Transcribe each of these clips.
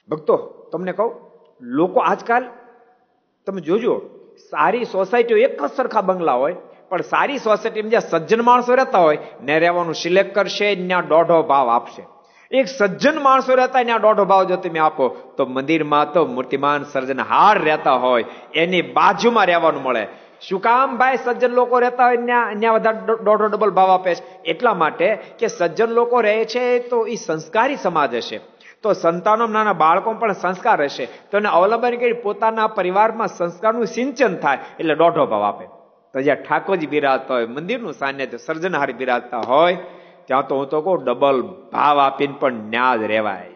ભક્તો તમને કહું, લોકો આજકાલ તમે જોજો, સારી સોસાયટીઓ એક જ સરખા બંગલા હોય, પણ સારી સોસાયટીમાં જ્યાં સજ્જન માણસો રહેતા હોય ને રહેવાનું સિલેક્ટ કરશે, ત્યાં દોઢો ભાવ આપશે. એક સજ્જન માણસો રહેતા ત્યાં દોઢો ભાવ જો તમે આપો તો મંદિરમાં તો મૂર્તિમાન સર્જનહાર રહેતા હોય એની બાજુમાં રહેવાનું મળે. શું કામ ભાઈ? સજ્જન લોકો રહેતા હોય ત્યાં વધારે દોઢો ડબલ ભાવ આપે છે. એટલા માટે કે સજ્જન લોકો રહે છે તો એ સંસ્કારી સમાજ હશે, તો સંતાનો નાના બાળકો પણ સંસ્કાર હશે, તો એને અવલંબન કરી પોતાના પરિવારમાં સંસ્કારનું સિંચન થાય એટલે દોઢો ભાવ આપે. તો જ્યાં ઠાકોરજી બિરાજતા હોય, મંદિરનું સાન્નિધ્ય સર્જનહાર બિરાજતા હોય, ત્યાં તો હું તો કહું ડબલ ભાવ આપીને પણ ન્યા જ રહેવાય,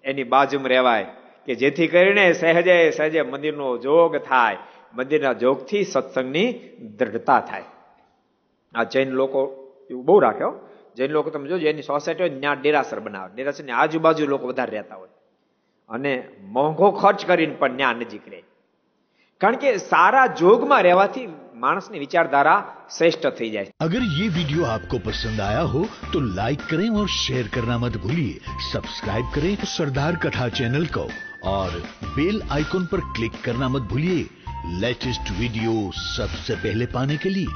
એની બાજુમાં રહેવાય, કે જેથી કરીને સહેજે સહેજે મંદિરનો જોગ થાય, મંદિરના જોગથી સત્સંગની દ્રઢતા થાય. આ જૈન લોકો એવું બહુ રાખ્યો. જૈન લોકો તમે જોજો, એની સોસાયટી હોય ત્યાં ડેરાસર બનાવે, ડેરાસરની આજુબાજુ લોકો વધારે રહેતા હોય અને મોંઘો ખર્ચ કરીને પણ ત્યાં નજીક રહે. કારણ કે સારા જોગમાં રહેવાથી मानस की विचारधारा श्रेष्ठ थी जाए। अगर ये वीडियो आपको पसंद आया हो तो लाइक करें और शेयर करना मत भूलिए। सब्सक्राइब करें सरदार कथा चैनल को और बेल आइकॉन पर क्लिक करना मत भूलिए लेटेस्ट वीडियो सबसे पहले पाने के लिए।